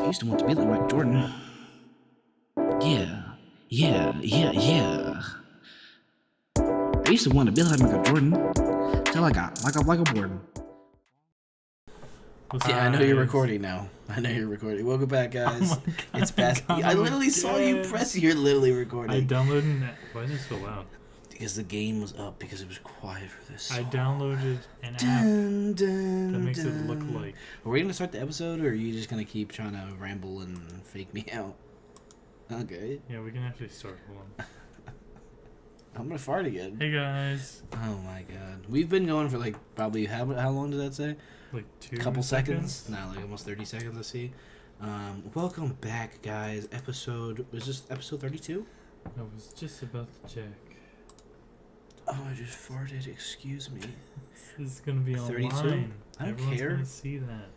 I used to want to be like Mike Jordan. Yeah. I used to want to be like Michael Jordan till I got like a board. Yeah, I know you're recording now. Welcome back, guys. Oh God, It's past. I literally saw you press. You're literally recording. I downloaded it. Why is it so loud? Because the game was up. Because it was quiet for this. I downloaded an app that makes it look like. Are we gonna start the episode, or are you just gonna keep trying to ramble and fake me out? Okay. Yeah, we can actually start. Hold on. I'm gonna fart again. Hey guys. Oh my god. We've been going for like probably how long did that say? Like two. Couple seconds? No, like almost 30 seconds. I see. Welcome back, guys. Was this episode 32? I was just about to check. Oh, I just farted. Excuse me. This is gonna be 32? online. I don't Everyone's care. gonna see that.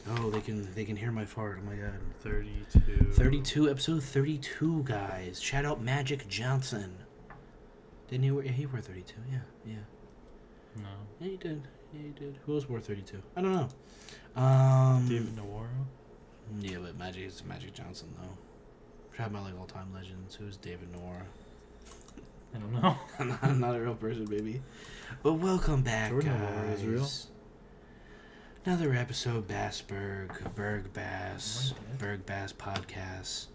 Oh, they can hear my fart. Oh my god. 32. 32, episode 32, guys. Shout out Magic Johnson. Didn't he wear? Yeah, he wore 32. Yeah. No. Yeah, he did. Who else wore 32? I don't know. David Navarro. Yeah, but Magic is Magic Johnson though. Shout out my like all-time legends. Who's David Noir? I don't know. I'm not a real person, baby. But welcome back, Jordan guys. Noir is real. Another episode, Berg Bass podcast.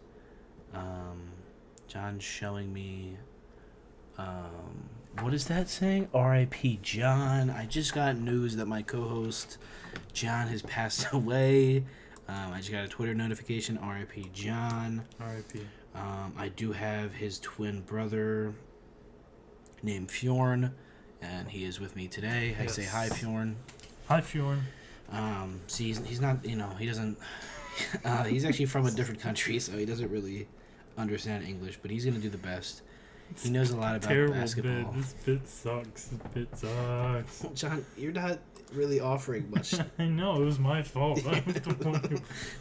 John's showing me. What is that saying? R.I.P. John. I just got news that my co-host John has passed away. I just got a Twitter notification. R.I.P. John. R.I.P. I do have his twin brother named Fjorn, and he is with me today. I say hi, Fjorn. Hi, Fjorn. See, he's not, he doesn't, he's actually from a different country, so he doesn't really understand English, but he's going to do the best. He knows a lot about basketball. This bit sucks. John, you're not really offering much. I know, it was my fault.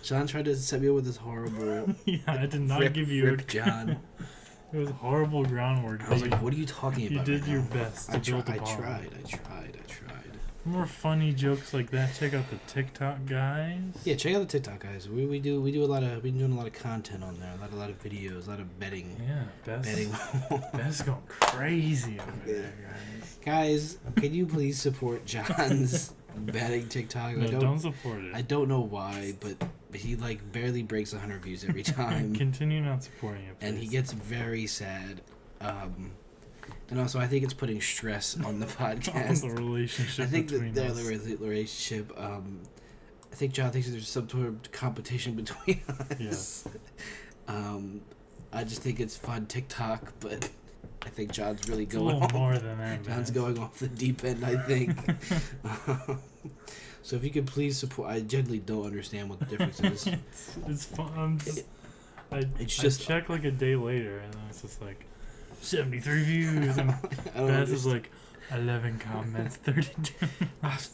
John tried to set me up with this horrible. Yeah, I did not give you. Rip John. It was horrible groundwork. I was like, what are you talking about? You did your best to build a bomb. I tried. More funny jokes like that. Check out the TikTok guys. Yeah, check out the TikTok guys. We do a lot of. We've been doing a lot of content on there. A lot of videos. A lot of betting. Yeah, betting. That's going crazy over there, guys. Guys, can you please support John's betting TikTok? No, don't support it. I don't know why, but he like barely breaks 100 views every time. Continue not supporting it, please. And he gets very sad. And also, I think it's putting stress on the podcast. On the relationship. I think between that us. the relationship. I think John thinks there's some sort of competition between us. Yeah. I just think it's fun TikTok, but I think John's really It's going a little off. more than that. John's going off the deep end, I think. So if you could please support, I generally don't understand what the difference is. It's fun. I check like a day later, and then it's just like 73 views, and Baz is like 11 comments, 32. That's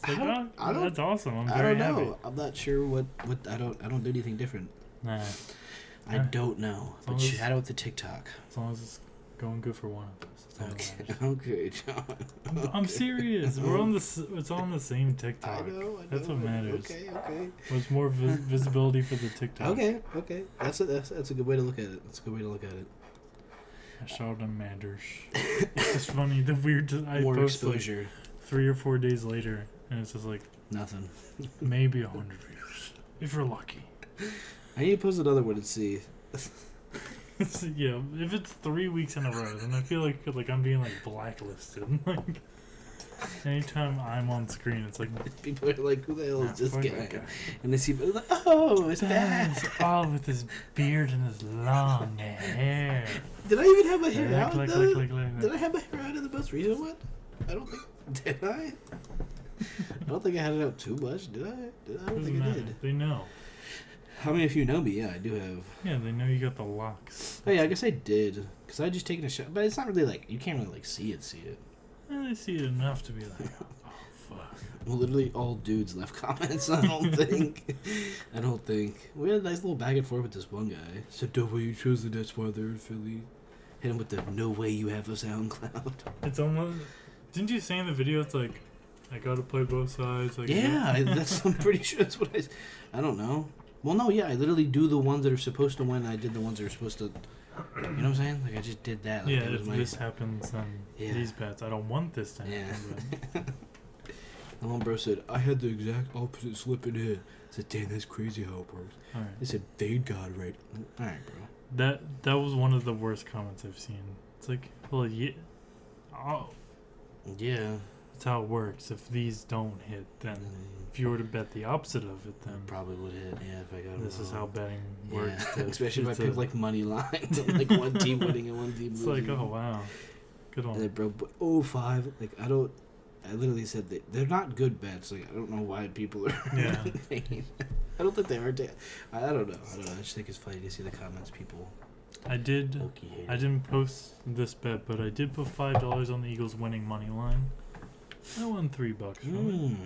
awesome. I'm very happy. Happy. I'm not sure what I don't do anything different. Nah. I don't know. But shout out to TikTok. As long as it's going good for one of us. Okay, John. I'm serious. We're on it's on the same TikTok. I know. That's what matters. Okay. What's more visibility for the TikTok? Okay. That's a good way to look at it. Sheldon Manders. It's just funny. The weird. I More post exposure. like 3 or 4 days later, and it's just like nothing. Maybe 100 views if we're lucky. I need to post another one and see. Yeah, if it's 3 weeks in a row, then I feel like I'm being like blacklisted. Like anytime I'm on screen, it's like people are like, "Who the hell is this guy?" And they see, like, "Oh, it's Baz." Oh, with his beard and his long hair. Did I even have my hair out? Did I have my hair out in the most recent one? I don't think. Did I? I don't think I had it out too much. Did I? I don't think I did. They know. How many of you know me? Yeah, I do have. Yeah, they know you got the locks. Oh yeah, I guess I did. Because I just taken a shot. But it's not really like, you can't really like see it. They see it enough to be like, oh fuck. Well, literally all dudes left comments. I don't think. We had a nice little back and forth with this one guy. Said, "No way you chose the Nets while they're in Philly." Hit him with the "No way you have a SoundCloud." It's almost. Didn't you say in the video? It's like, I gotta play both sides. Like, yeah, I'm pretty sure that's what I don't know. Well, no, yeah, I literally do the ones that are supposed to win. I did the ones that are supposed to. You know what I'm saying? Like I just did that. Like, yeah, that if this happens, then these bets. I don't want this to happen. Yeah. The one bro said, I had the exact opposite slip and hit. I said, damn, that's crazy how it works. All right. They said, Fade got it right. All right, bro. That was one of the worst comments I've seen. It's like, well, yeah. Oh. Yeah. That's how it works. If these don't hit, then if you were to bet the opposite of it, then probably would hit. Yeah, if I got this is how betting works. Yeah. Especially if I pick like money lines, like one team winning and one team it's losing. It's like, oh wow, good one. And then, bro, but 0-5. Like I literally said that they're not good bets. Like I don't know why people are. Yeah. I don't think they are. I don't know. I just think it's funny to see the comments people. I didn't post this bet, but I did put $5 on the Eagles winning money line. I won $3 from it.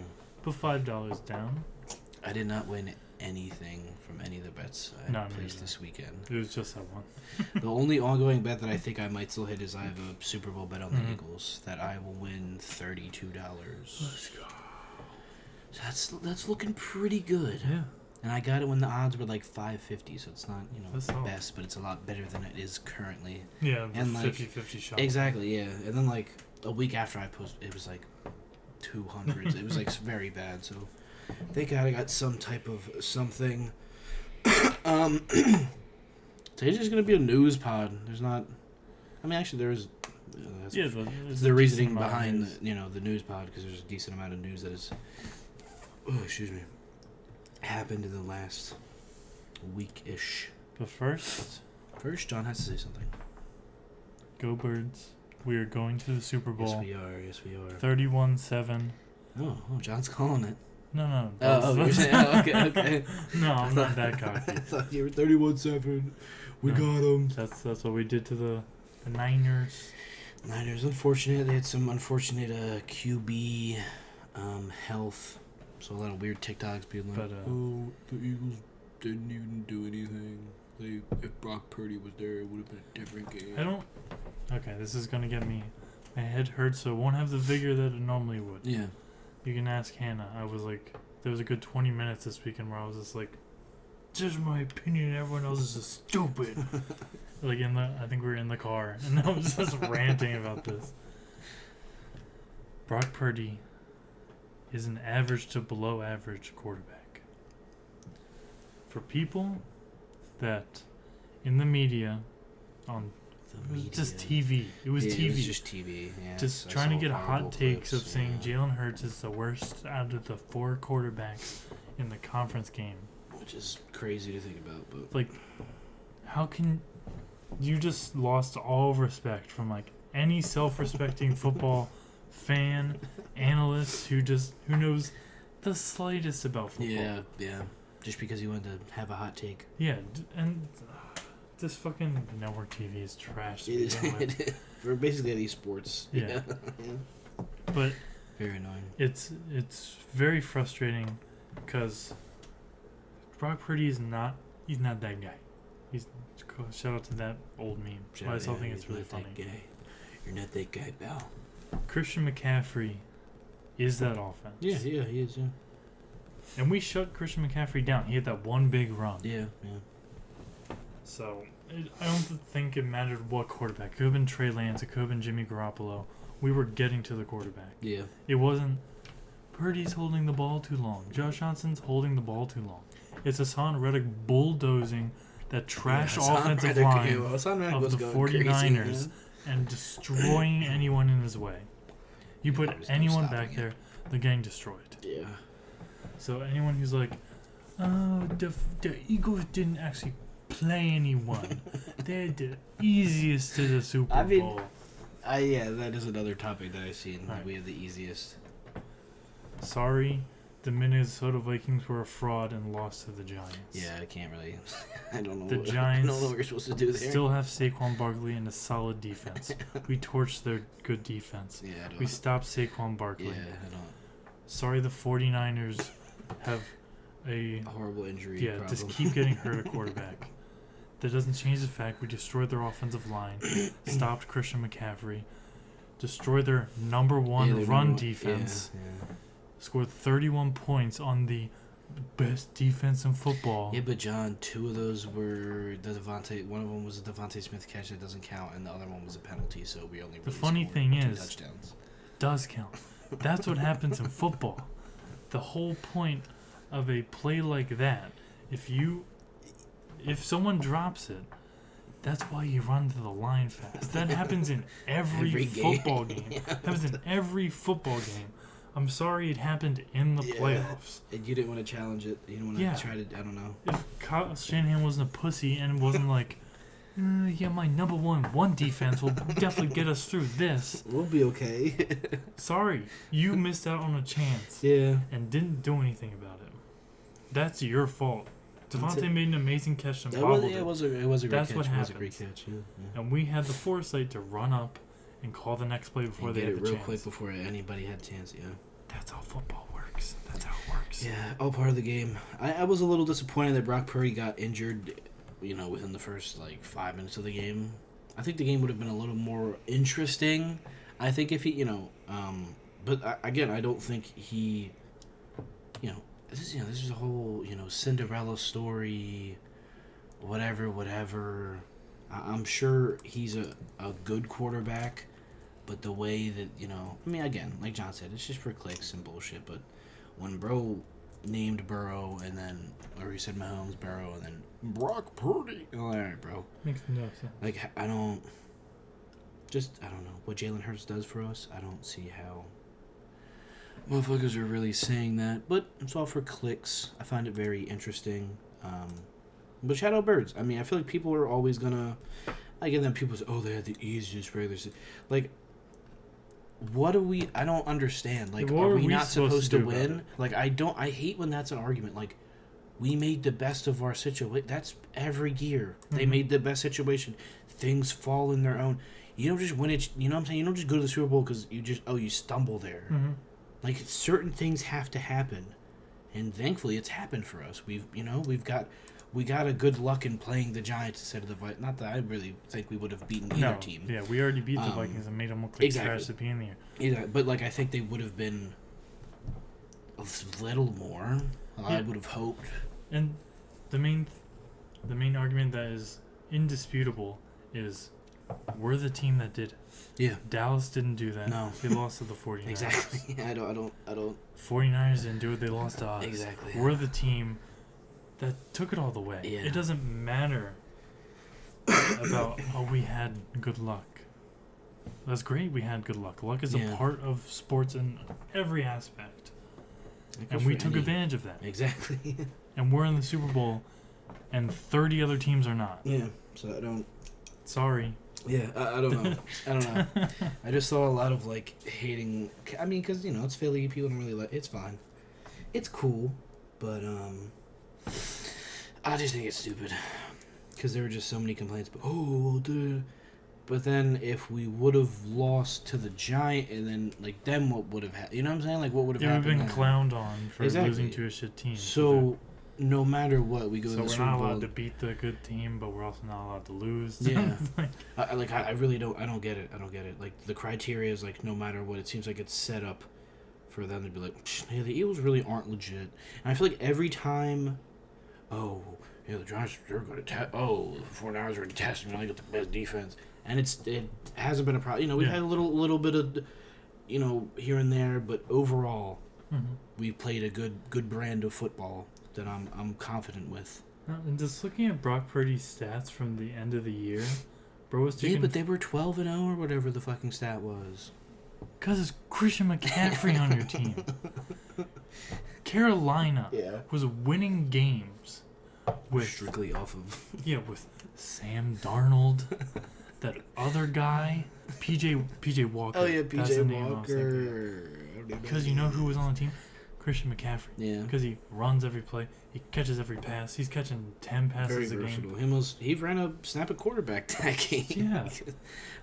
Put $5 down. I did not win anything from any of the bets I placed this weekend. It was just that one. The only ongoing bet that I think I might still hit is I have a Super Bowl bet on the Eagles that I will win $32. Let's go. So that's looking pretty good. Yeah. And I got it when the odds were like 550, so it's not, that's the best, but it's a lot better than it is currently. Yeah, and like 50-50 shot. Exactly, yeah. And then like a week after I posted, it was like 200s. It was like very bad, so thank God I got some type of something. Today's just going to be a news pod. There's not, I mean, actually there is, that's the reasoning behind the news pod, because there's a decent amount of news that is, happened in the last week-ish. But first, John has to say something. Go Birds. We are going to the Super Bowl. Yes, we are. 31-7. Oh, John's calling it. No. You're saying, okay. No, I'm not that cocky. I thought you were 31-7. We got him. That's what we did to the Niners. Niners, unfortunate. They had some unfortunate QB health. So a lot of weird TikToks being like, the Eagles didn't even do anything. If Brock Purdy was there, it would have been a different game. Okay, this is going to get me. My head hurts, so it won't have the vigor that it normally would. Yeah. You can ask Hannah. I was like, there was a good 20 minutes this weekend where I was just like, just my opinion, everyone else is just stupid. Like I think we were in the car, and I was just ranting about this. Brock Purdy is an average to below average quarterback. For people that in the media, on just TV, it was TV. It was just TV. Yeah, just trying to get hot takes of saying Jalen Hurts is the worst out of the 4 quarterbacks in the conference game. Which is crazy to think about, but like, how can you just lost all respect from like any self-respecting football fan, analyst who knows the slightest about football. Yeah. Just because you wanted to have a hot take. Yeah, and this fucking network TV is trash. We're basically at esports. Yeah. But very annoying. It's very frustrating because Brock Purdy he's not that guy. Shout out to that old meme. I still think it's really funny. You're not that guy, pal. Christian McCaffrey is that offense. Yeah, he is, yeah. And we shut Christian McCaffrey down. He had that one big run. Yeah. So, I don't think it mattered what quarterback. It could have been Trey Lance. It could have been Jimmy Garoppolo. We were getting to the quarterback. Yeah. It wasn't Purdy's holding the ball too long. Josh Johnson's holding the ball too long. It's Hassan Reddick bulldozing that trash offensive line of the 49ers and destroying anyone in his way. You put anyone back there, they're getting destroyed. Yeah. So anyone who's like, oh, the Eagles didn't actually play anyone. They're the easiest to the Super Bowl. That is another topic that I've seen. Right. We have the easiest. Sorry, the Minnesota Vikings were a fraud and lost to the Giants. Yeah, I can't really. I don't know. The Giants I don't know what we're supposed to do there. Still have Saquon Barkley and a solid defense. We torched their good defense. Yeah, I don't. We stopped Saquon Barkley. Yeah, I don't. Sorry, the 49ers have a horrible injury. Yeah, problem. Just keep getting hurt at quarterback. That doesn't change the fact we destroyed their offensive line, stopped Christian McCaffrey, destroyed their number one run defense, scored 31 points on the best defense in football. Yeah, but John, 2 of those were the Devontae. One of them was a Devontae Smith catch that doesn't count, and the other one was a penalty. So we only. The really funny scored thing 2 is, touchdowns. Does count. That's what happens in football. The whole point of a play like that, if someone drops it, that's why you run to the line fast. That happens in every football game. Happens in every football game. I'm sorry it happened in the playoffs. And you didn't want to challenge it. You didn't want to try to, I don't know. If Kyle Shanahan wasn't a pussy and wasn't like, my number one defense will definitely get us through this. We'll be okay. Sorry, you missed out on a chance. Yeah. And didn't do anything about it. That's your fault. Devontae made an amazing catch and bobbled it. It was a great catch. That's what happens. It was a great catch, yeah. And we had the foresight to run up and call the next play before they had the chance. Get it real quick before anybody had a chance, yeah. That's how football works. That's how it works. Yeah, all part of the game. I was a little disappointed that Brock Purdy got injured, within the first, 5 minutes of the game. I think the game would have been a little more interesting. I think if he, but again, I don't think he, this is a whole, Cinderella story, whatever. I'm sure he's a good quarterback, but the way that, again, like John said, it's just for clicks and bullshit, but when bro named Burrow and then, or he said Mahomes, Burrow, and then Brock Purdy, all right, bro. Makes no sense. Like, I don't know. What Jalen Hurts does for us, I don't see how motherfuckers are really saying that, but it's all for clicks. I find it very interesting. But shout out Birds. I mean, I feel like people are always gonna. I get them. People say, "Oh, they had the easiest regular season." Like, what do we? I don't understand. Like, are we not supposed to win? Like, I don't. I hate when that's an argument. Like, we made the best of our situation. That's every year. Mm-hmm. They made the best situation. Things fall in their own. You don't just win it. You know what I'm saying? You don't just go to the Super Bowl because you stumble there. Mm-hmm. Like, certain things have to happen, and thankfully, it's happened for us. We got a good luck in playing the Giants instead of the Vikings. Not that I really think we would have beaten either team. Yeah, we already beat the Vikings and made them look like trash at the beginning of the year. Yeah, but I think they would have been a little more. I would have hoped. And the main argument that is indisputable is we're the team that did it. Yeah. Dallas didn't do that. No. They lost to the 49ers. Exactly. I don't. 49ers didn't do it. They lost to us. Exactly. We're the team that took it all the way. Yeah. It doesn't matter about, we had good luck. That's great, we had good luck. Luck is a part of sports in every aspect. And we took advantage of that. Exactly. And we're in the Super Bowl, and 30 other teams are not. Yeah, so I don't... Sorry. Yeah, I don't know. I just saw a lot of, hating... I mean, because, it's Philly, people don't really like... It's fine. It's cool, but, I just think it's stupid. Because there were just so many complaints. But then if we would have lost to the Giant, and then, then what would have happened? You know what I'm saying? What would have happened? We've been clowned on for losing to a shit team. So, no matter what, we go to the Super Bowl. So we're not allowed to beat the good team, but we're also not allowed to lose. Yeah. I really don't... I don't get it. The criteria is, no matter what, it seems like it's set up for them to be like, yeah, the Eagles really aren't legit. And I feel like every time... Oh, the Giants, they're going to test. Oh, the 49ers are going to test them. They got the best defense. And it hasn't been a problem. We've had a little bit of, here and there, but overall, we've played a good brand of football that I'm confident with. And just looking at Brock Purdy's stats from the end of the year, bro was taking... Yeah, but they were 12-0 or whatever the fucking stat was. Because it's Christian McCaffrey on your team. Carolina was winning games with strictly off of with Sam Darnold, that other guy, PJ Walker. Oh yeah, PJ Walker. Because you know who was on the team? Christian McCaffrey. Yeah. Because he runs every play, he catches every pass. He's catching 10 passes a game. He ran a snap at quarterback that game. Yeah.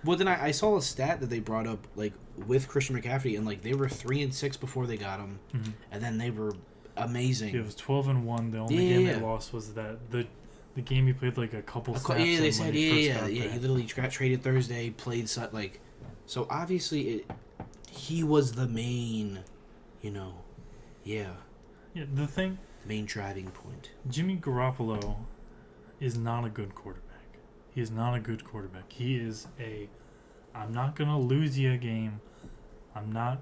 Well, then I saw a stat that they brought up with Christian McCaffrey, and they were 3-6 before they got him, and then they were amazing. It was 12-1. The only game they lost was that the game he played a couple snaps. Yeah, they said He literally got traded Thursday, played so obviously he was the main, Yeah. Yeah, the thing main driving point. Jimmy Garoppolo is not a good quarterback. He is not a good quarterback. He is I'm not going to lose you a game. I'm not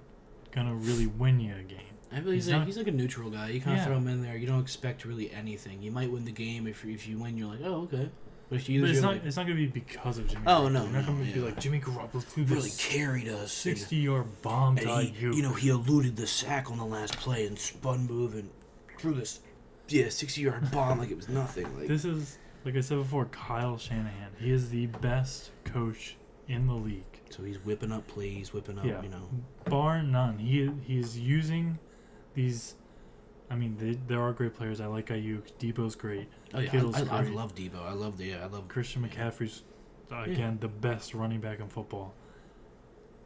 going to really win you a game. I feel he's like a neutral guy. You kind of throw him in there. You don't expect really anything. You might win the game. If you win, you're like, oh, okay. But if you lose, it's not going to be because of Jimmy. Oh, Garoppolo. no. You're not going to be like, Jimmy Garoppolo really carried us. 60-yard bomb to you. He eluded the sack on the last play and spun move and threw this 60-yard bomb like it was nothing. Like, this is, like I said before, Kyle Shanahan. He is the best coach in the league. So he's whipping up plays, bar none. He's using these. I mean, there are great players. I like Ayuk. Debo's great. Oh yeah, I love Debo. I love Christian McCaffrey's again the best running back in football.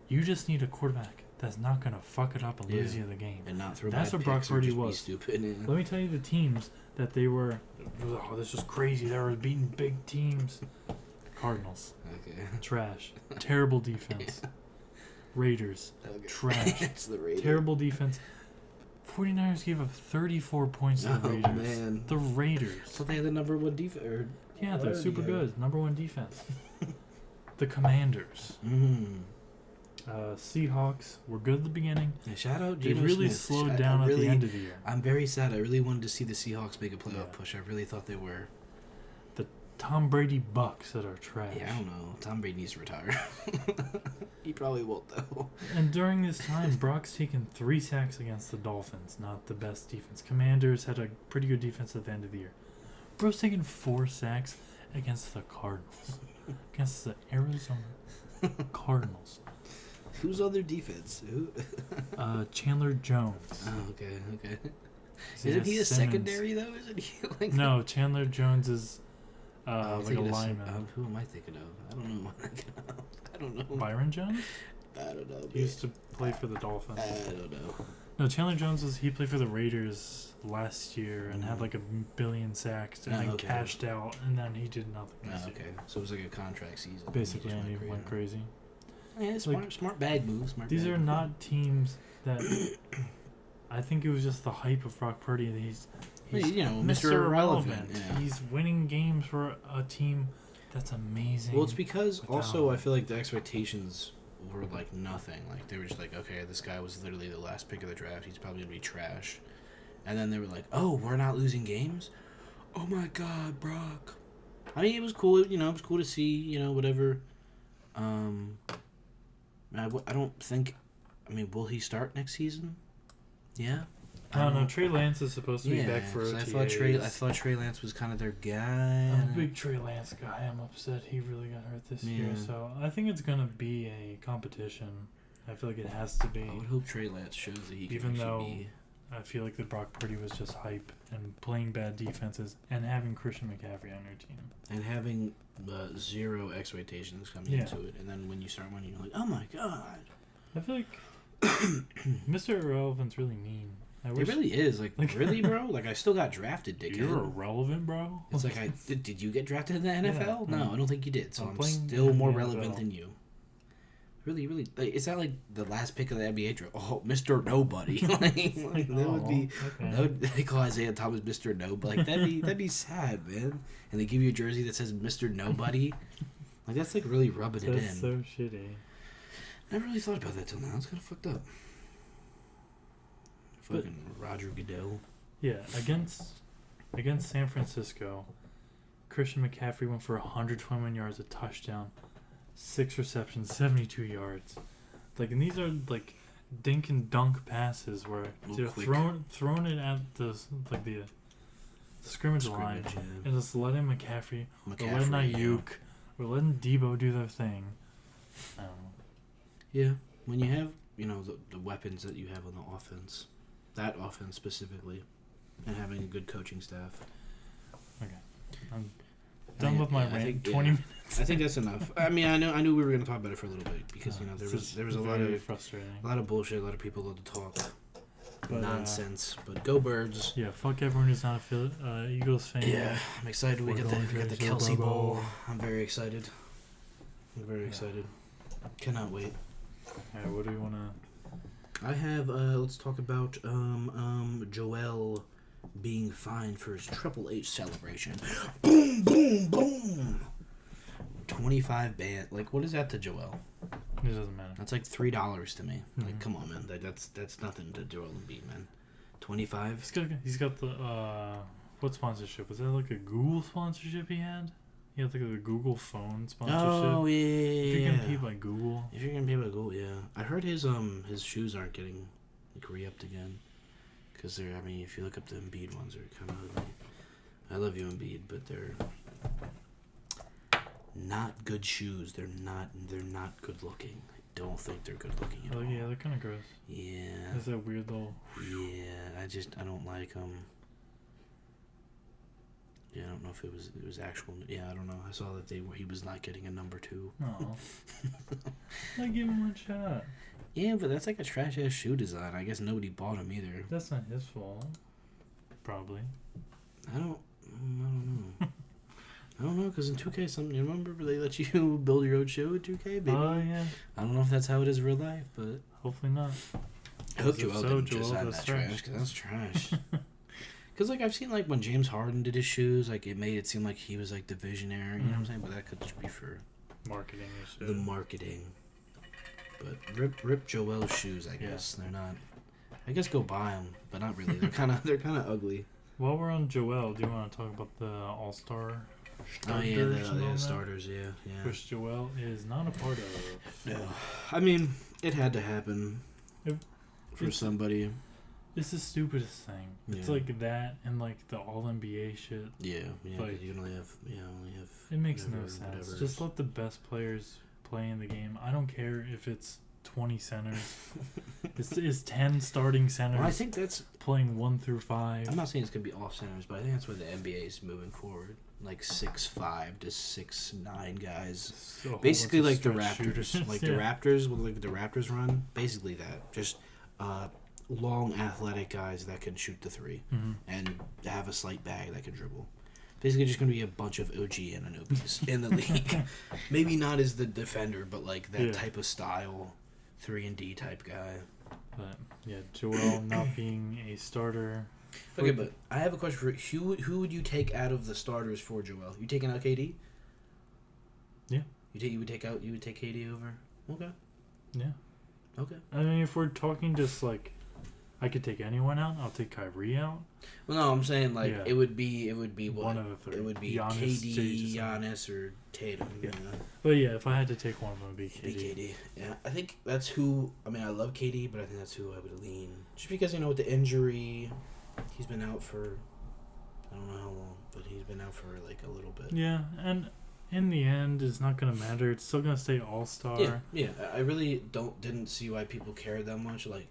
You just need a quarterback that's not gonna fuck it up and lose you the game. And not throw. That's what Brock Purdy was. Stupid. Yeah. Let me tell you the teams that they were. Oh, this was crazy. They were beating big teams. Cardinals. Okay. Trash. Terrible defense. Yeah. Raiders. Okay. Trash. It's the Raiders. Terrible defense. 49ers gave up 34 points to the Raiders. Man. The Raiders. So they had the number one defense. Yeah, they're super good. Number one defense. The Commanders. Seahawks were good at the beginning. Yeah, shout out They Geno really Smith. slowed down at the end of the year. I'm very sad. I really wanted to see the Seahawks make a playoff push. I really thought they were. The Tom Brady Bucks that are trash. Yeah, I don't know. Tom Brady needs to retire. He probably won't, though. And during this time, Brock's taken 3 sacks against the Dolphins. Not the best defense. Commanders had a pretty good defense at the end of the year. Bro's taken 4 sacks against the Cardinals. Against the Arizona Cardinals. Who's on their defense? Who? Chandler Jones. Oh, okay. Isn't he a secondary, though? Isn't he? Like no, Chandler Jones is like a lineman. Who am I thinking of? I don't know. I don't know. Byron Jones? I don't know. He used to play for the Dolphins. I don't know. No, Chandler Jones he played for the Raiders last year and had like 1 billion sacks and then cashed out, and then he did nothing this year. So it was like a contract season. Basically, and he went crazy. Yeah, smart bag moves. These are not teams that. I think it was just the hype of Brock Purdy. He's Mr. Irrelevant. Yeah. He's winning games for a team that's amazing. Well, it's because also I feel like the expectations were like nothing. Like they were just like, okay, this guy was literally the last pick of the draft. He's probably gonna be trash. And then they were like, oh, we're not losing games. Oh my God, Brock. I mean, it was cool. It was cool to see. Whatever. I don't think. I mean, will he start next season? Yeah. No, Trey Lance is supposed to be back for OTAs. I thought Trey Lance was kind of their guy. I'm a big Trey Lance guy. I'm upset he really got hurt this year. So I think it's gonna be a competition. I feel like it has to be. I would hope Trey Lance shows that he can even though be. I feel like the Brock Purdy was just hype and playing bad defenses and having Christian McCaffrey on your team and having zero expectations coming into it, and then when you start winning, you're like, oh my God. I feel like Mr. Irrelevant's really mean. It really is. Like really, bro? Like, I still got drafted, dickhead. You're irrelevant, bro? It's like, did you get drafted in the NFL? Yeah, no, I don't think you did, so I'm still more relevant than you. Really, really, like, it's not like the last pick of the NBA draft. Oh, Mr. Nobody. That would they call Isaiah Thomas Mr. Nobody. Like, that'd be sad, man. And they give you a jersey that says Mr. Nobody. Like, that's like really rubbing it in. That's so shitty. Never really thought about that till now. It's kind of fucked up. Fucking Roger Goodell. Yeah, against San Francisco, Christian McCaffrey went for 121 yards, a touchdown, 6 receptions, 72 yards. Like, and these are like dink and dunk passes where they're throwing it at the scrimmage line and just letting McCaffrey or letting Ayuk or letting Debo do their thing. I don't know. Yeah, when you have the weapons that you have on the offense. That offense specifically, and having a good coaching staff. Okay, I'm done with my rant. 20 minutes. I think that's enough. I mean, I knew we were going to talk about it for a little bit because there was a lot of frustrating, a lot of bullshit, a lot of people love to talk nonsense. But go Birds! Yeah, fuck everyone who's not a Eagles fan. Yeah, I'm excited. We got the Kelsey Bowl. I'm very excited. Cannot wait. Alright, what do you want to? I have, let's talk about, Joel being fined for his Triple H celebration. Boom, boom, boom. 25 band. Like, what is that to Joel? It doesn't matter. That's like $3 to me. Mm-hmm. Like, come on, man. That's nothing to Joel Embiid, man. 25. He's got the what sponsorship? Was that like a Google sponsorship he had? He had like a Google phone sponsorship. Oh yeah. If you're getting paid by Google. If you're getting paid by Google, yeah. I heard his shoes aren't getting like re-upped again. Because they're, I mean, if you look up the Embiid ones, they're kind of ugly. I love you, Embiid, but they're not good shoes. They're not good looking. I don't think they're good looking at all. Yeah, they're kind of gross. Yeah. There's that weird little... Yeah, I don't like them. Yeah, I don't know if it was actual. Yeah, I don't know. I saw that he was not getting a number 2. No. I give him one shot. Yeah, but that's like a trash ass shoe design. I guess nobody bought him either. That's not his fault. Probably. I don't know. I don't know, because in 2K, you remember they let you build your own shoe in 2K, baby? Oh, yeah. I don't know if that's how it is in real life, but... Hopefully not. I hope Joel didn't design that trash, because that's trash. Because, like, I've seen, like, when James Harden did his shoes, like, it made it seem like he was, like, the visionary, you know what I'm saying? But that could just be for... Marketing and shit. The marketing. But rip Joel's shoes, I guess. They're not... I guess go buy them, but not really. They're kind of ugly. While we're on Joel, do you want to talk about the All-Star... Oh yeah, the starters, yeah. Which Joel is not a part of. No, I mean it had to happen for somebody. It's the stupidest thing. Yeah. It's like that and like the All NBA shit. Yeah. Like, you only have. It makes no sense. Just let the best players play in the game. I don't care if it's 20 centers. it's 10 starting centers. Well, I think that's playing 1 through 5. I'm not saying it's gonna be all centers, but I think that's where the NBA is moving forward. Like 6'5" to 6'9" guys, so basically like the Raptors, the Raptors with like the Raptors run. Basically that, just long athletic guys that can shoot the 3 and have a slight bag that can dribble. Basically, just gonna be a bunch of OG Anunobis in the league. Maybe not as the defender, but like that type of style, 3-and-D type guy. But yeah, Joel not being a starter. Okay, but I have a question for you. Who would you take out of the starters for Joel? You taking out KD? Yeah. You would take KD over? Okay. Yeah. Okay. I mean, if we're talking just like, I could take anyone out. I'll take Kyrie out. Well, no, I'm saying like it would be what? One of the 3. It would be Giannis, KD, Giannis, or Tatum. Yeah. But yeah, if I had to take one of them, it would be KD. Yeah, I think that's who. I mean, I love KD, but I think that's who I would lean. Just because with the injury. He's been out for, I don't know how long, but he's been out for like a little bit. Yeah, and in the end, it's not going to matter. It's still going to stay All-Star. Yeah. I really didn't see why people cared that much. Like,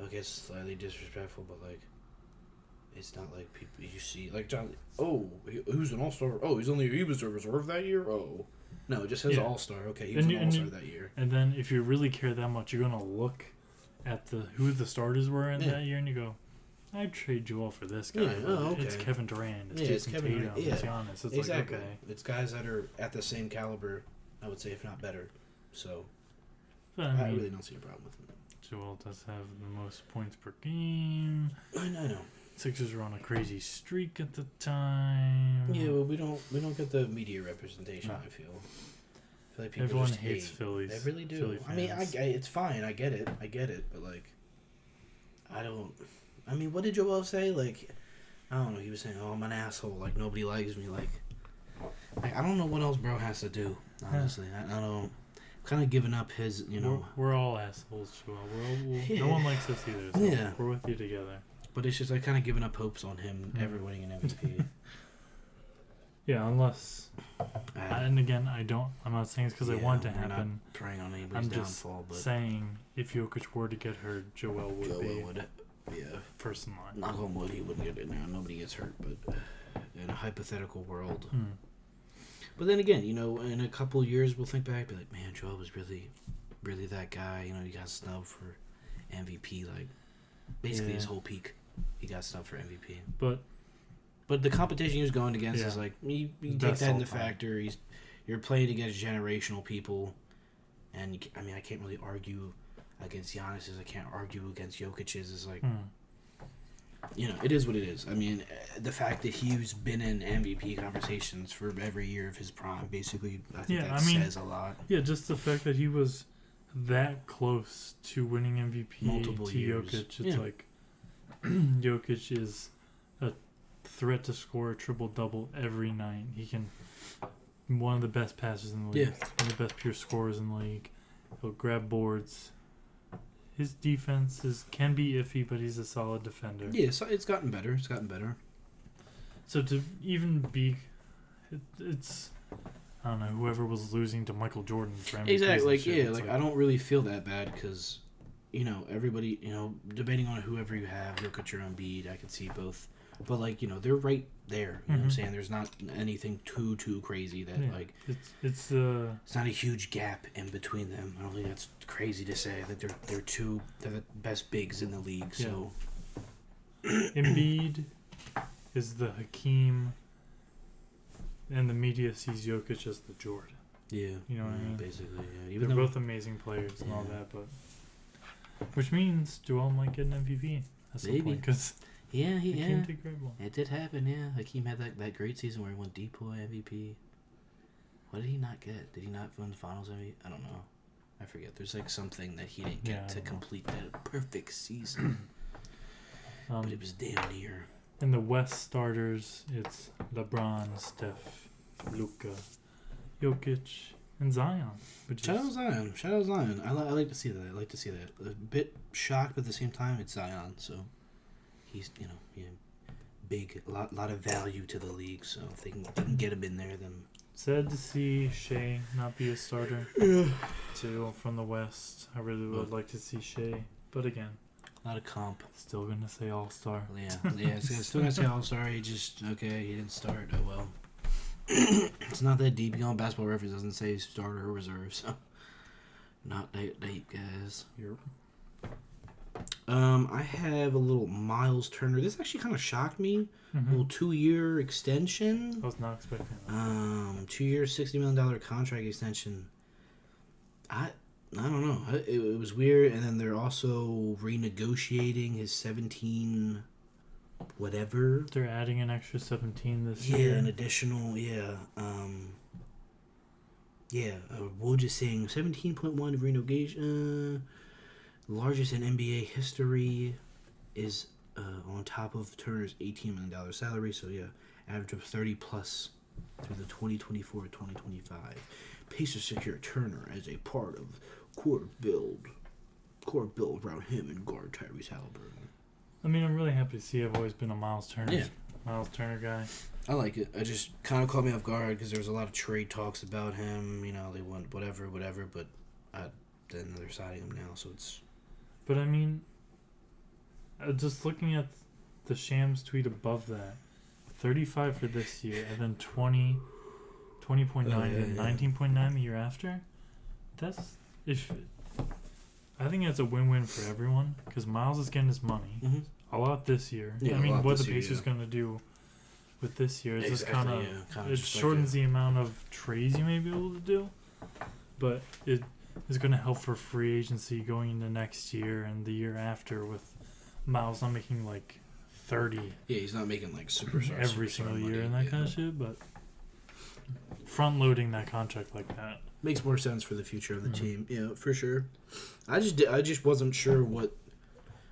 I guess slightly disrespectful, but like, it's not like people you see like John. Oh, who's an All-Star? Oh, he was a reserve that year. Oh, no, it just says All-Star. Okay, he was an All-Star that year. And then if you really care that much, you're going to look at who the starters were in that year, and you go, I'd trade Joel for this guy. Yeah, okay. It's Kevin Durant. It's Jason Tatum. It's Giannis. It's exactly. Like, okay. It's guys that are at the same caliber, I would say, if not better. So, but, I really don't see a problem with him. Joel does have the most points per game. I know. Sixers were on a crazy streak at the time. Yeah, well, we don't get the media representation, I feel like people everyone just hates hate. Phillies. They really do. Philly I mean, it's fine. I get it. But like, I don't. I mean, what did Joel say? Like, I don't know. He was saying, "Oh, I'm an asshole. Like nobody likes me." Like I don't know what else bro has to do. Honestly, I don't. Kind of giving up his. We're all assholes, Joel. No one likes us either. So we're with you together. But it's just like kind of giving up hopes on him ever winning an MVP. Yeah, unless. And again, I'm not saying it's because I want it to happen. I'm not praying on anybody's downfall, but saying if Jokic were to get hurt, Joel would. Yeah. First in line. Knock on wood, he wouldn't get in there. Nobody gets hurt, but in a hypothetical world. But then again, in a couple years, we'll think back, be like, man, Joel was really, really that guy. He got snubbed for MVP. Like, basically his whole peak, he got snubbed for MVP. But the competition he was going against is like, you take that into factor. You're playing against generational people, and I can't really argue against Giannis's. I can't argue against Jokic's. It's like, it is what it is. I mean, the fact that he's been in MVP conversations for every year of his prime, basically, I think says a lot. Yeah, just the fact that he was that close to winning MVP Multiple to years. Jokic. It's like Jokic is a threat to score a triple-double every night. He can one of the best passers in the league. Yeah. One of the best pure scorers in the league. He'll grab boards. His defense can be iffy, but he's a solid defender. Yeah, so it's gotten better. So to even be, it's I don't know, whoever was losing to Michael Jordan for MVP. Exactly. I don't really feel that bad because, everybody, debating on whoever you have, Jokic or Embiid, I can see both. But, they're right there. You know what I'm saying? There's not anything too crazy that, It's not a huge gap in between them. I don't think that's crazy to say that they're the best bigs in the league, so... Embiid is the Hakeem, and the media sees Jokic as the Jordan. Yeah. You know what I mean? Basically, yeah. They're both amazing players and all that, but... Which means Joel might get an MVP at some point, because... Yeah, Hakeem did great one. It did happen, yeah. Hakeem had that great season where he won Depoy MVP. What did he not get? Did he not win the Finals MVP? I don't know. I forget. There's something that he didn't get to complete that perfect season. But it was damn near. In the West starters, it's LeBron, Steph, Luka, Jokic, and Zion. Shout out Zion. I like to see that. A bit shocked, but at the same time, it's Zion, so... He's, big, a lot of value to the league. So if they can get him in there, then sad to see Shea not be a starter. Too from the West. I really would like to see Shea, but again, a lot of comp. Still gonna say All-Star. Yeah. Still gonna say All-Star. He didn't start. Oh well. It's not that deep. Basketball Reference doesn't say starter or reserve, so not that deep, guys. Yep. I have a little Miles Turner. This actually kind of shocked me. A little 2-year extension. I was not expecting that. 2-year, $60 million contract extension. I don't know. It was weird. And then they're also renegotiating his 17 whatever. They're adding an extra 17 this year. Yeah, an additional, we're just saying 17.1 renegotiation. Largest in NBA history is on top of Turner's $18 million salary. So, average of 30 plus through the 2024-2025. Pacers secure Turner as a part of core build around him and guard Tyrese Halliburton. I mean, I'm really happy to see. I've always been a Miles Turner guy. I like it. I just kind of caught me off guard because there was a lot of trade talks about him. They want whatever, but then they're signing him now, so it's... But I mean, just looking at the Shams tweet above that, 35 for this year, and then 20.9 and 19.9 the year after. I think that's a win-win for everyone because Miles is getting his money a lot this year. Yeah, I mean, what the Pacers going to do with this year is just kind of it shortens the amount of trades you may be able to do, but it is going to help for free agency going into next year and the year after with Miles not making 30. Yeah, he's not making superstar every single year and that kind of shit, but front loading that contract like that makes more sense for the future of the team. Yeah, for sure. I just wasn't sure what.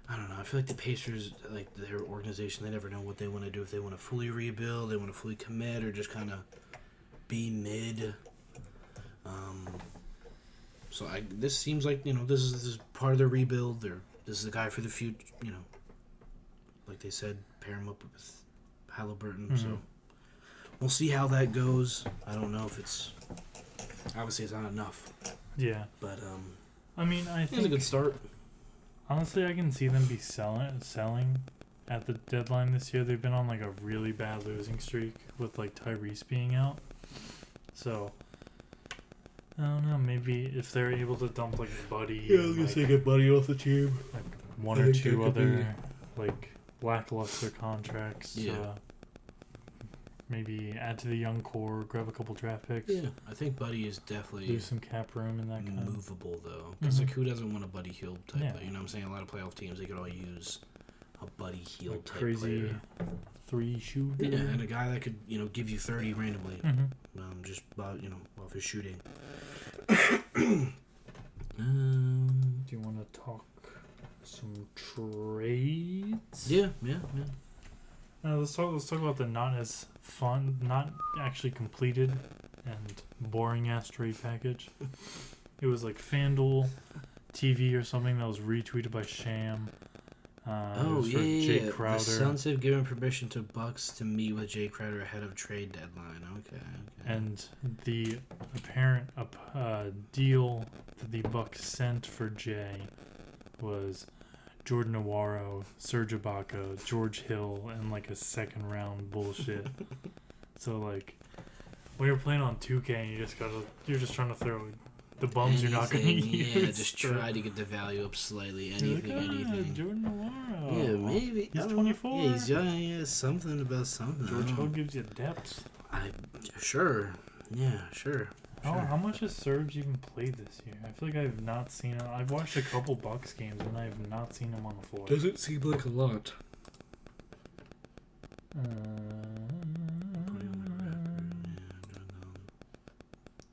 I don't know. I feel like the Pacers, their organization, they never know what they want to do. If they want to fully rebuild, they want to fully commit, or just kind of be mid. So this seems like this is part of their rebuild. This is the guy for the future. Like they said, pair him up with Halliburton. So we'll see how that goes. I don't know if it's obviously it's not enough. Yeah, but I mean, I think it's a good start. Honestly, I can see them be selling at the deadline this year. They've been on a really bad losing streak with Tyrese being out. So I don't know. Maybe if they're able to dump Buddy, I was gonna say get Buddy off the team. One or two other lackluster contracts. Yeah. Maybe add to the young core, grab a couple draft picks. Yeah, I think Buddy is definitely lose some cap room in that kind movable though. Because who doesn't want a Buddy Hield type? You know what I'm saying? A lot of playoff teams they could all use a Buddy Hield type crazy player. 3-shooter. Yeah, and a guy that could, give you 30 randomly. Mm-hmm. Just about, off his shooting. Do you want to talk some trades? Yeah. Let's talk about the not as fun, not actually completed, and boring ass trade package. It was like FanDuel TV or something that was retweeted by Sham. Jay Crowder. The Suns have given permission to Bucks to meet with Jay Crowder ahead of trade deadline. Okay. And the apparent deal that the Bucks sent for Jay was Jordan Nwora, Serge Ibaka, George Hill, and like a second round bullshit. So like, when you're playing on 2K, and you're just trying to throw the bums you're not going to use. Yeah, just try to get the value up slightly. Anything. Jordan Nwora. Yeah, maybe. He's 24. Yeah, he's young. Yeah, something about something. George Hill gives you depth. Sure. Yeah, sure. How much has Serge even played this year? I feel like I have not seen him. I've watched a couple Bucks games and I have not seen him on the floor. Doesn't seem like a lot.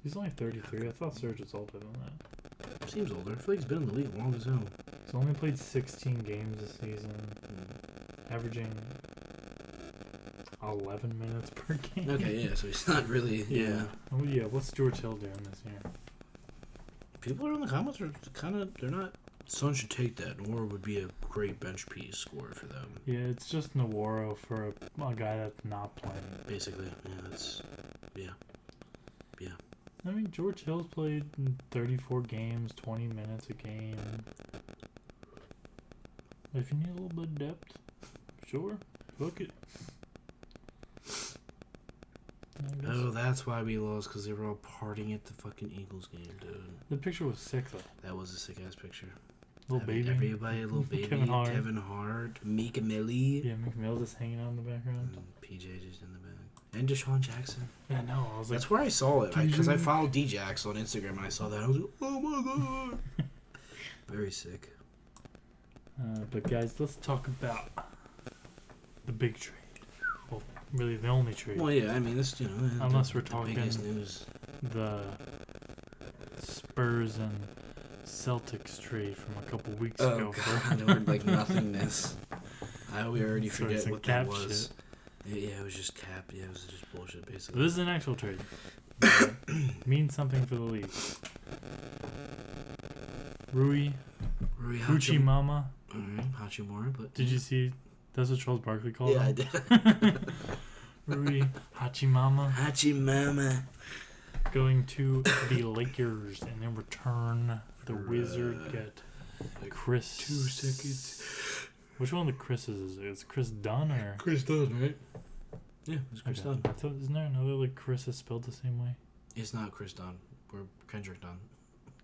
He's only 33. I thought Serge was older than that. Seems older. I feel like he's been in the league long as hell. He's only played 16 games this season, averaging 11 minutes per game. Okay, yeah, so he's not really. Yeah. Oh, yeah, what's George Hill doing this year? People in the comments are they're not. Suns should take that. Nwora would be a great bench piece scorer for them. Yeah, it's just Nwora for a guy that's not playing. Basically, yeah, that's. Yeah. I mean, George Hill's played in 34 games, 20 minutes a game. If you need a little bit of depth, sure, book it. Oh, that's why we lost, because they were all partying at the fucking Eagles game, dude. The picture was sick, though. That was a sick-ass picture. Little baby. Everybody, little baby. Kevin Hart. Meek Millie. Yeah, Meek Mill just hanging out in the background. And PJ just in the back. And Deshaun Jackson. Yeah, no, I was like... That's where I saw it, because I followed DJax on Instagram, and I saw that. I was like, oh my god. Very sick. But guys, let's talk about the big trade. Well, really the only trade. Well, yeah, I mean, this, unless we're talking the biggest news. The Spurs and Celtics trade from a couple weeks ago. God, or like nothingness. We already forget what that was. Shit. Yeah, it was just cap. Yeah, it was just bullshit, basically. This is an actual trade. Means something for the league. Rui Hachimama. Hachimura, but... Did you see... That's what Charles Barkley called him? Yeah, I did. Rui Hachimama. Hachimama. Going to the Lakers, and in return, the Wizards get Chris... 2 seconds. Which one of the Chris's is it? It's Chris Dunn, or... Chris Dunn, right? Yeah, it's Chris Dunn. I thought, isn't there another, like, Chris is spelled the same way? It's not Chris Dunn. We're Kendrick Dunn.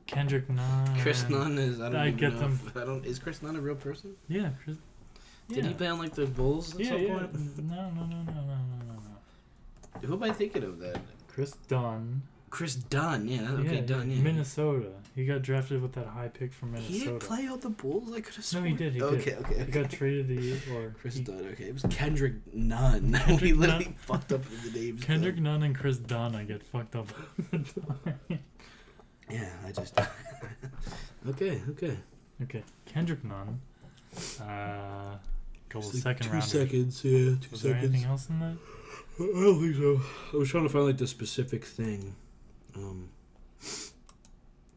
Kendrick Nunn. Chris Nunn is... I get them. Is Chris Nunn a real person? Yeah, Chris... Did he play on, like, the Bulls at some point? No. Who am I thinking of then? Chris Dunn. Chris Dunn, Dunn, yeah. Minnesota. He got drafted with that high pick from Minnesota. He didn't play on the Bulls? I could have sworn. No, he did. Okay. He got traded Chris Dunn, okay. It was Kendrick Nunn. We literally fucked up with the names. Kendrick Nunn and Chris Dunn, I get fucked up. Yeah, I just... Okay. Kendrick Nunn. Couple like second 2 rounders. seconds, yeah. 2 Was seconds. there anything else in that? I don't think so. I was trying to find, like, the specific thing.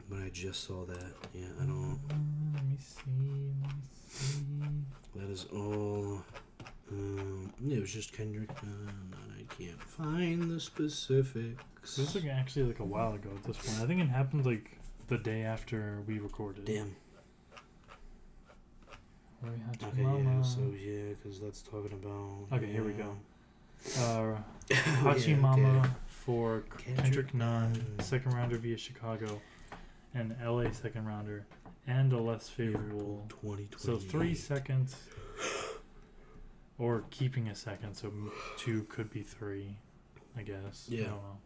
But I just saw that. Yeah, I don't... Let me see. That is all... it was just Kendrick. I can't find the specifics. This was actually like a while ago at this point. I think it happened like the day after we recorded. Damn. Okay, yeah, so because that's talking about... Okay, here we go. Hachimama for Kendrick Nunn, second rounder via Chicago, and LA second rounder, and a less favorable. 2020. So 3 seconds, or keeping a second, so 2 could be 3, I guess. Yeah. I don't know.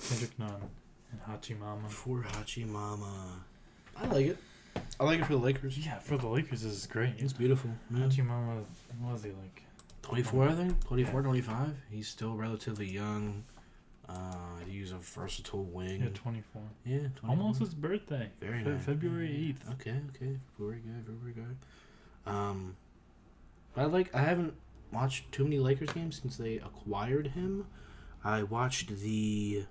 Kendrick Nunn and Hachimama. For Hachimama. I like it. I like it for the Lakers. Yeah, for the Lakers, this is great. It's beautiful. Man. What was he like? 24, I think. 24, 25. He's still relatively young. He's a versatile wing. Yeah, 24. Yeah, 24. Almost his birthday. Very nice. February 8th. Okay. Very good. But I haven't watched too many Lakers games since they acquired him. I watched the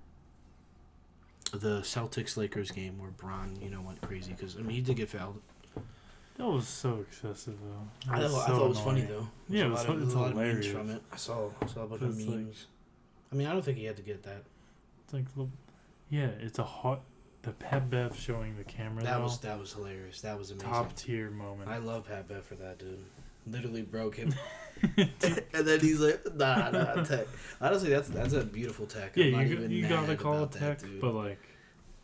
Celtics-Lakers game where Bron, went crazy because, he did get fouled. That was so excessive, though. I thought it was funny, though. Yeah, it's a lot of memes hilarious. from it. I saw a bunch of memes. I don't think he had to get that. It's like, it's a hot... The Pat Bev showing the camera, that was hilarious. That was amazing. Top tier moment. I love Pat Bev for that, dude. Literally broke him. And then he's like, nah, tech. Honestly, that's a beautiful tech. Yeah, you gotta call it tech, but like,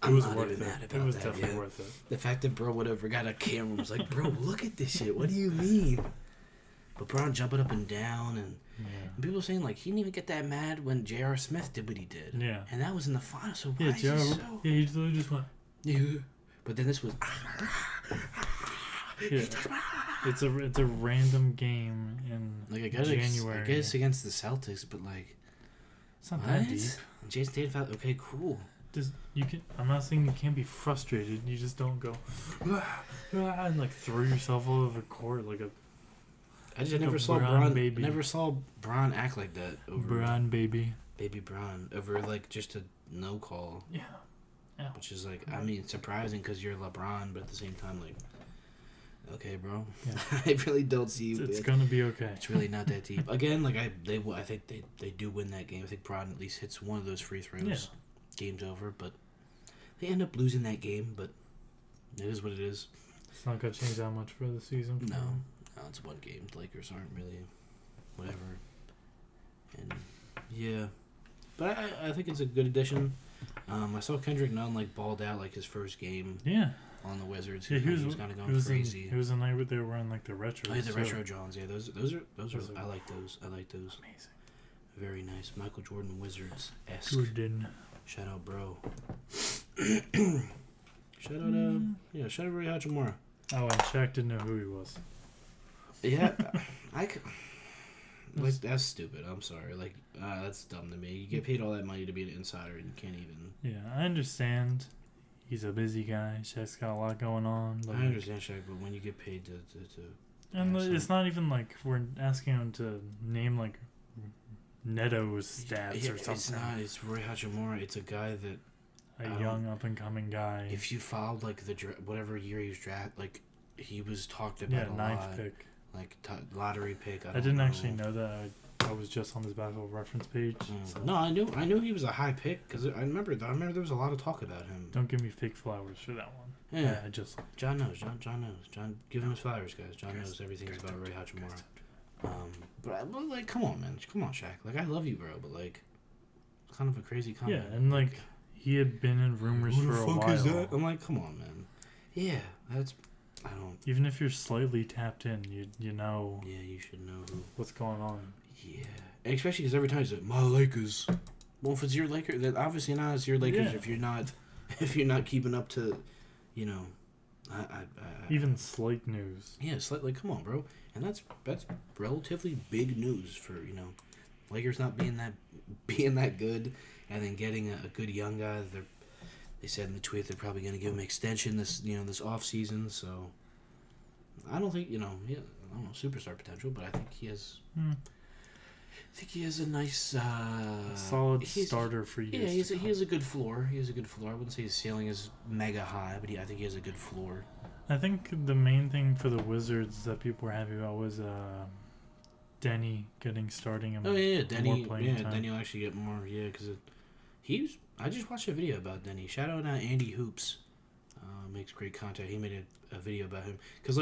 it was worth it. It was definitely worth it. The fact that bro whatever got a camera and was like, bro, look at this shit. What do you mean? But Bron jumping up and down and people saying like he didn't even get that mad when J.R. Smith did what he did. Yeah. And that was in the final. So why is he so? Yeah, he literally just went. Yeah. But then this was. Yeah. It's a random game in January. I guess against the Celtics, but like, it's not that deep. Jason Tatum felt okay, cool. I'm not saying you can't be frustrated. You just don't go and like throw yourself all over the court like a. I just never saw Bron. Never saw Bron act like that over Bron baby Bron over like just a no call. Yeah. Which is like surprising because you're LeBron, but at the same time like. Okay, bro. Yeah. I really don't see you. It's gonna be okay. It's really not that deep. Again, like I think they do win that game. I think Bron at least hits one of those free throws. Yeah. Game's over, but they end up losing that game. But it is what it is. It's not gonna change that much for the season. No, it's one game. The Lakers aren't really whatever. And yeah, but I think it's a good addition. I saw Kendrick Nunn like balled out like his first game. Yeah. On the Wizards, he was kind of going crazy. It was a night where they were wearing like the retro. Oh, yeah, the retro Johns. Yeah, those are. I like those. Amazing. Very nice. Michael Jordan Wizards esque. Jordan. Shout out, bro. Shout out Rui Hachimura. Oh, and Shaq didn't know who he was. Yeah, like that's stupid. I'm sorry. Like that's dumb to me. You get paid all that money to be an insider, and you can't even. Yeah, I understand. He's a busy guy. Shaq's got a lot going on. I understand Shaq, but when you get paid to and it's not even like we're asking him to name like Neto's stats or something. It's not. It's Rui Hachimura. It's a guy that a young up and coming guy. If you followed like whatever year he was drafted, like he was talked about a lot. 9th pick, like lottery pick. I didn't actually know that. I was just on this Basketball Reference page. So. No, I knew he was a high pick because I remember there was a lot of talk about him. Don't give me fake flowers for that one. Yeah, John knows. John, give him his flowers, guys. John knows everything about Rui Hachimura. But like, come on, man, come on, Shaq. Like, I love you, bro, but like, it's kind of a crazy comment. Yeah, and like he had been in rumors for a while. Who the fuck is that? I'm like, come on, man. Yeah, I don't. Even if you're slightly tapped in, you know. Yeah, you should know what's going on. Yeah, and especially because every time he's like, my Lakers. Well, if it's your Lakers, then obviously not. It's your Lakers. Yeah. If you're not keeping up to, even slight news. Yeah, slightly. Come on, bro. And that's relatively big news for Lakers not being that good, and then getting a good young guy. They said in the tweet they're probably going to give him extension this off season. So I don't think I don't know superstar potential, but I think he has. I think he has a nice, solid starter for you. Yeah, he has a good floor. He has a good floor. I wouldn't say his ceiling is mega high, but I think he has a good floor. I think the main thing for the Wizards that people were happy about was Denny starting him. Oh yeah, Denny. Denny will actually get more. Yeah, because I just watched a video about Denny. Shout out Andy Hoops. Makes great content. He made a video about him because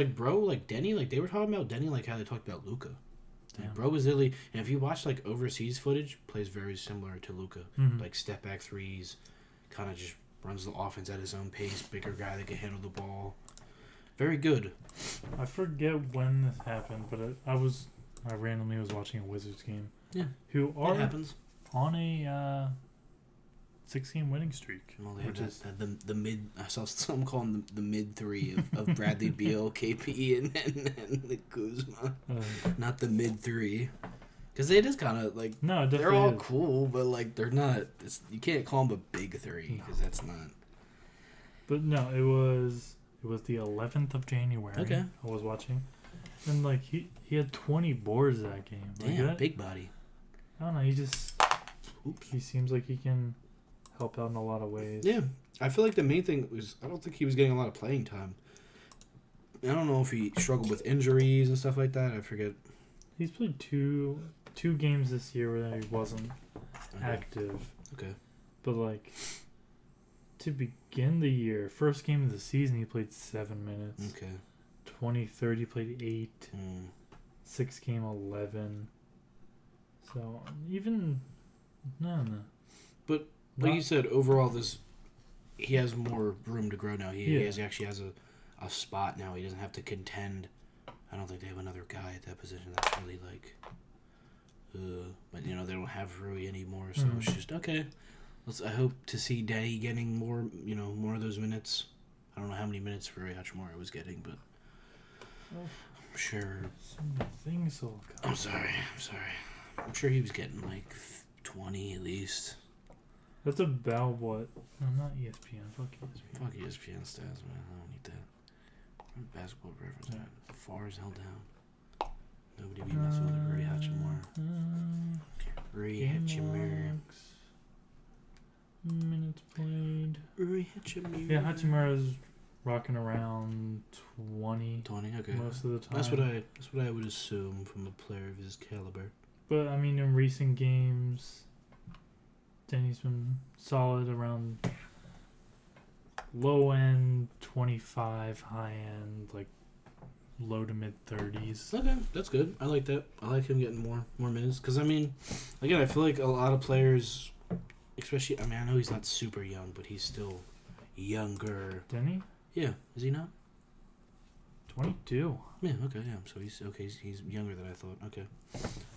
Denny, they were talking about Denny how they talked about Luka. Like, bro was literally, and if you watch overseas footage, plays very similar to Luka. Mm-hmm. Like step back threes, kind of just runs the offense at his own pace. Bigger guy that can handle the ball. Very good. I forget when this happened, but I randomly was watching a Wizards game. Yeah, who are happens on a 6-game winning streak. Well, they have the mid. I saw some calling them the mid three of Bradley Beal, KP, and the Kuzma. Not the mid three, because it is kind of like they're all cool, but like they're not. You can't call them a big three because that's not. But no, it was the 11th of January. Okay, I was watching, and like he had 20 boards that game. Like damn, big body. I don't know. He seems like he can help out in a lot of ways. Yeah, I feel like the main thing was I don't think he was getting a lot of playing time. I don't know if he struggled with injuries and stuff like that. I forget. He's played two games this year where he wasn't active. Okay. But like to begin the year, first game of the season, he played 7 minutes. Okay. 23rd, he played 8. 6th game, 11. So even no. But like you said, overall, he has more room to grow now. He actually has a spot now. He doesn't have to contend. I don't think they have another guy at that position that's really like. But they don't have Rui anymore, so it's just okay. I hope to see Denny getting more of those minutes. I don't know how many minutes Rui Hachimura was getting, but I'm sure. So many things will come. I'm sorry. I'm sure he was getting like 20 at least. That's about what? I'm not ESPN. Fuck ESPN stats, man. I don't need that. Basketball reference. Far as hell down. Nobody be messing with Rui Hachimura. Rui Hachimura. Minutes played. Rui Hachimura. Yeah, Hachimura's rocking around 20. 20, okay. Most of the time. That's what I would assume from a player of his caliber. But I mean, in recent games, Denny's been solid around low end 25, high end like low to mid 30s. Okay, that's good. I like that. I like him getting more minutes because I mean, again, I feel like a lot of players, especially I mean, I know he's not super young, but he's still younger. Denny? Yeah, is he not? 22. Yeah. Okay. Yeah. So he's okay. He's younger than I thought. Okay.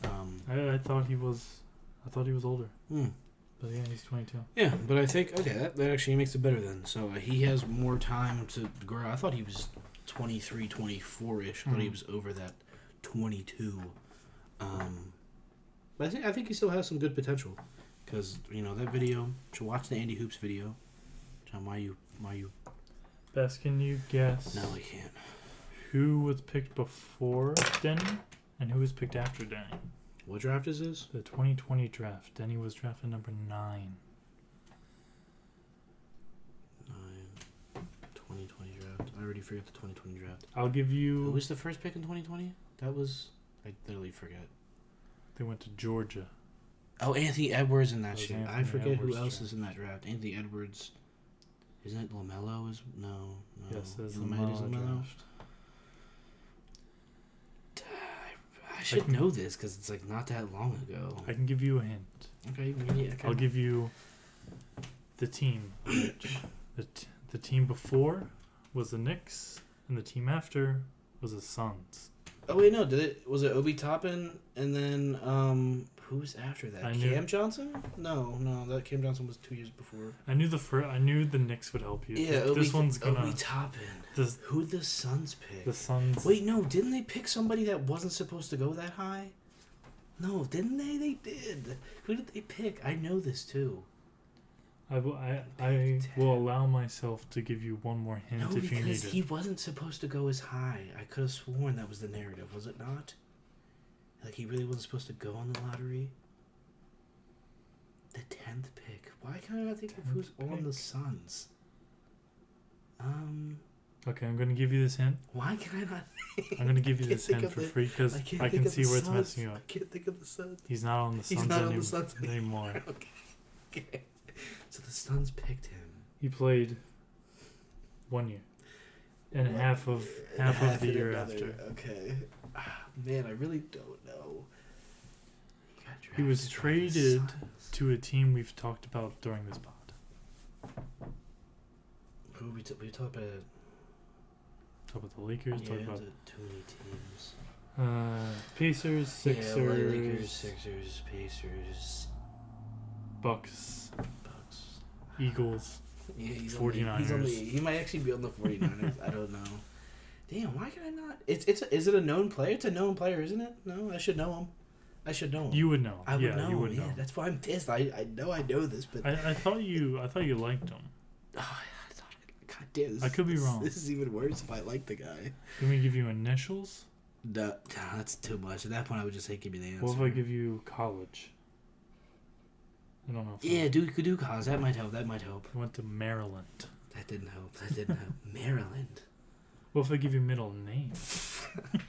I thought he was older. But yeah, he's 22. Yeah, but I think that actually makes it better then. So he has more time to grow. I thought he was 23, 24-ish. I thought he was over that 22. But I think he still has some good potential because that video. You should watch the Andy Hoops video. John, why you? Best, can you guess? No, I can't. Who was picked before Denny and who was picked after Denny? What draft is this? The 2020 draft. Denny was drafted number 9. 2020 draft. I already forgot the 2020 draft. I'll give you... Who was the first pick in 2020? That was... I literally forget. They went to Georgia. Oh, Anthony Edwards in that shit. I forget Edwards who else is in that draft. Anthony Edwards. Isn't it LaMelo? No. Yes, it's LaMelo. draft. I should know this because it's like not that long ago. I can give you a hint. Okay. I'll give you the team. The team before was the Knicks, and the team after was the Suns. Oh wait, no. Was it Obi Toppin and then who was after that? Cam Johnson? No. That Cam Johnson was 2 years before. I knew the Knicks would help you. Yeah, this one's gonna. Obi Toppin. Who'd the Suns pick? The Suns. Wait, no. Didn't they pick somebody that wasn't supposed to go that high? No, didn't they? They did. Who did they pick? I know this too. I will allow myself to give you one more hint if you need it. Because he wasn't supposed to go as high. I could have sworn that was the narrative, was it not? Like he really wasn't supposed to go on the lottery. The 10th pick. Why can't I not think of who's on the Suns? Okay, I'm gonna give you this hint. Why can I not think? I'm gonna give you this hint for free because I can see where it's messing you up. I can't think of the Suns. He's not on the Suns anymore. Okay. So the Suns picked him. He played 1 year. And half of the year after. Okay. Man, I really don't know. He was traded to a team we've talked about during this pod. Who we talked about? Talk about the Lakers. Yeah, talk about too many teams. Pacers, Sixers, Lakers, Sixers, Pacers, Bucks. Eagles. Yeah, he's 49ers. He might actually be on the 49ers. I don't know. Damn, why can I not? Is it a known player? It's a known player, isn't it? No, I should know him. You would know. I would know. You would yeah, know. That's why I'm pissed. I know this, but I thought you liked him. Oh, I thought. God damn. I could be wrong. This is even worse if I like the guy. Can we give you initials? No, that's too much. At that point, I would just say, give me the answer. What if I give you college? I don't know. Yeah, do cause. That might help. I went to Maryland. That didn't help. Maryland. What if I give you middle name?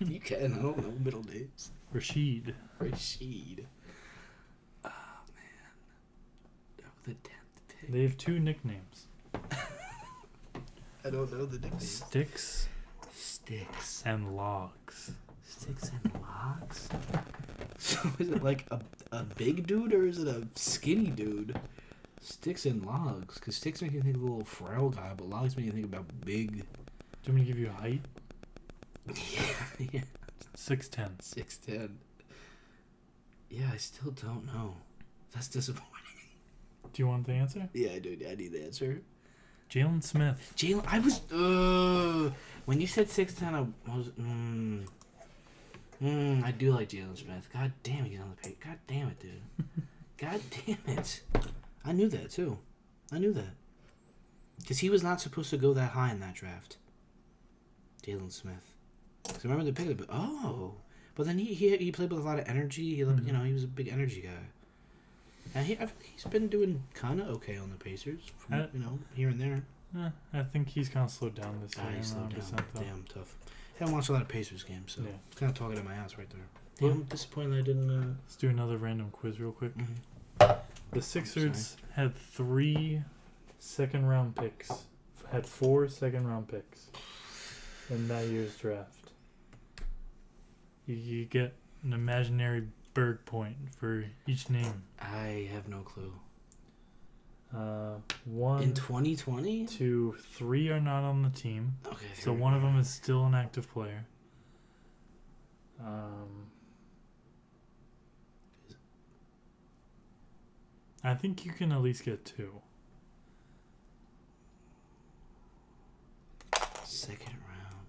You can. I don't know middle names. Rashid. Oh, man. Oh, the 10th pick. They have 2 nicknames. I don't know the nicknames. Sticks. And Logs. Sticks and Logs? So is it like a big dude or is it a skinny dude? Sticks and Logs. Because Sticks make you think of a little frail guy, but Logs make you think about big. Do you want me to give you a height? Yeah. 6'10". 6'10". Yeah, I still don't know. That's disappointing. Do you want the answer? Yeah, I do. I need the answer. Jalen Smith. I was. When you said 6'10", I was. I do like Jalen Smith. God damn, he's on the page. God damn it, dude. God damn it. I knew that too. Because he was not supposed to go that high in that draft. Jalen Smith. Because I remember the pick. But then he played with a lot of energy. He was a big energy guy. And he's been doing kind of okay on the Pacers, here and there. I think he's kind of slowed down this year. He's slowed down. Damn tough. I haven't watched a lot of Pacers games, so it's kind of talking at my ass right there. Damn, I'm disappointed I didn't. Let's do another random quiz real quick. Mm-hmm. The Sixers had 3 second-round picks. Had 4 second-round picks in that year's draft. You get an imaginary Berg point for each name. I have no clue. 1 in 2020? 2, 3 are not on the team. Okay. So one of them is still an active player. I think you can at least get 2. Second round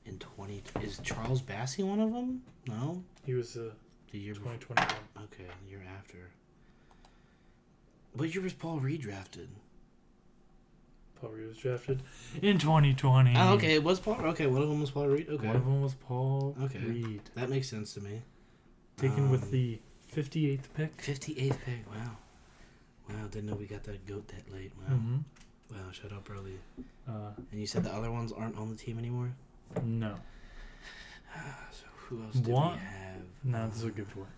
in 20. Is Charles Bassey one of them? No. He was the year 2021. Okay, the year after. What year was Paul Reed drafted? Paul Reed was drafted in 2020. Oh, okay. It was Paul. Okay, one of them was Paul Reed. Okay. One of them was Paul Reed. That makes sense to me. Taken with the 58th pick. 58th pick. Wow, didn't know we got that goat that late. Wow. Mm-hmm. Wow, shut up early. And you said the other ones aren't on the team anymore? No. So who else do we have? No, this is a good one.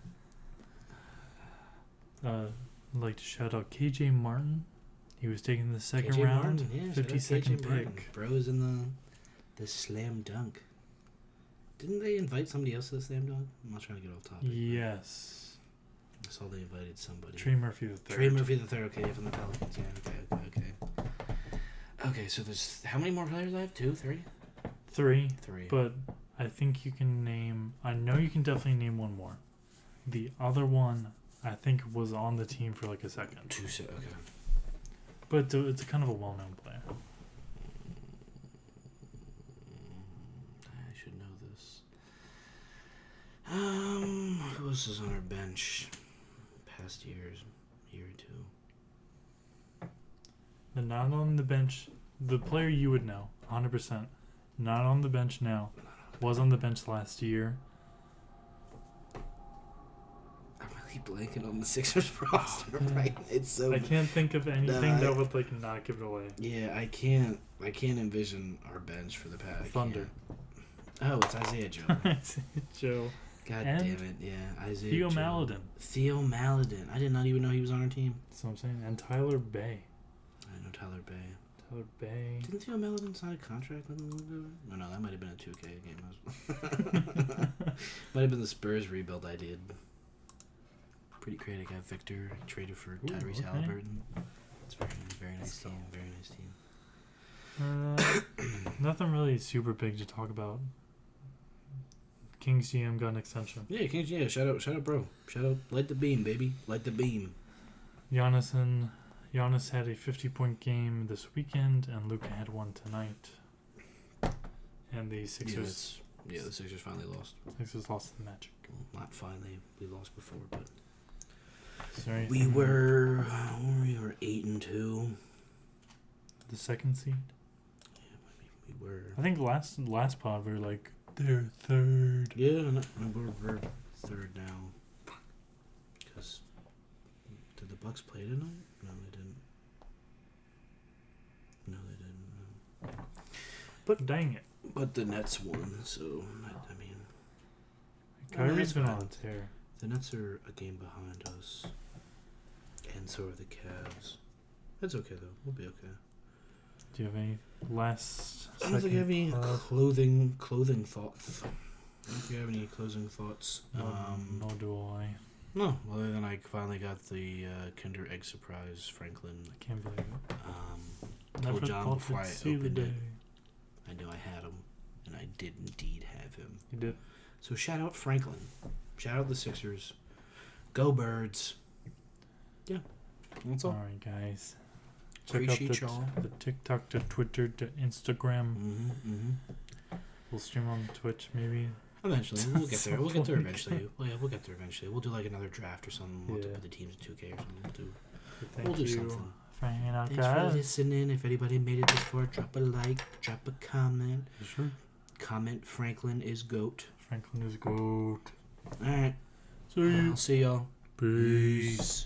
I'd like to shout out KJ Martin. He was taken in the second round, 52nd pick. Bro's in the slam dunk. Didn't they invite somebody else to the slam dunk? I'm not trying to get off topic. Yes. I saw they invited somebody. Trey Murphy the third. Okay, from the Pelicans. Yeah, okay. Okay, so there's how many more players I have? 2, 3? 3. 3. But I think you can name. I know you can definitely name one more. The other one, I think, was on the team for like a second. 2, okay. But it's a kind of a well-known player. I should know this. Who else is on our bench? Past years, year or 2. The not on the bench, the player you would know, 100%. Not on the bench now. Was on the bench last year. I'm really blanking on the Sixers roster, right? It's so. I can't think of anything that would like not give it away. Yeah, I can't envision our bench for the Pack. Thunder. Oh, it's Isaiah Joe. Isaiah Joe. God damn it! Yeah, Isaiah Theo Joe. Maledon. Theo Maledon. I did not even know he was on our team. That's what I'm saying. And Tyler Bay. I know Tyler Bay. Tyler Bay. Didn't Theo Maledon sign a contract with him? No, that might have been a 2K game. Might have been the Spurs rebuild I did. Pretty great. I got Victor. Traded for Tyrese Halliburton. It's very nice team. Very nice team. Nothing really super big to talk about. Kings GM got an extension. Yeah, Kings. Yeah, shout out, bro. Shout out. Light the beam, baby. Light the beam. Giannis Giannis had a 50-point game this weekend, and Luka had one tonight. And the Sixers... Yeah, the Sixers finally lost. Sixers lost to the Magic. Well, not finally. We lost before, but... Sorry. We were 8-2. The second seed? Yeah, we were... I think last pod we were like, they're third. Yeah, we're third now. Because... Did the Bucks play tonight? No, they didn't. No, they didn't. No. But dang it. But the Nets won, so I mean, Kyrie's been on a tear. The Nets are a game behind us, and so are the Cavs. That's okay though. We'll be okay. Do you have any last? I don't think I have any clothing thoughts. I don't think I have any closing thoughts. Nor do I. No, other than I finally got the Kinder Egg Surprise Franklin. I can't believe it. Told John before I opened it. I knew I had him, and I did indeed have him. You did. So shout out Franklin. Shout out the Sixers. Go Birds. Yeah. That's all. Alright, guys. Appreciate y'all. The TikTok, the Twitter, the Instagram. Mm-hmm. We'll stream on Twitch, maybe. Eventually. We'll get there. We'll get there eventually. Well, yeah, we'll get there eventually. We'll do like another draft or something. We'll have to put the teams in 2K or something. We'll do something. For hanging out, Thanks guys. for listening. If anybody made it this far, drop a like, drop a comment. Sure. Comment Franklin is GOAT. Franklin is GOAT. Alright. See you. I'll see y'all. Peace. Peace.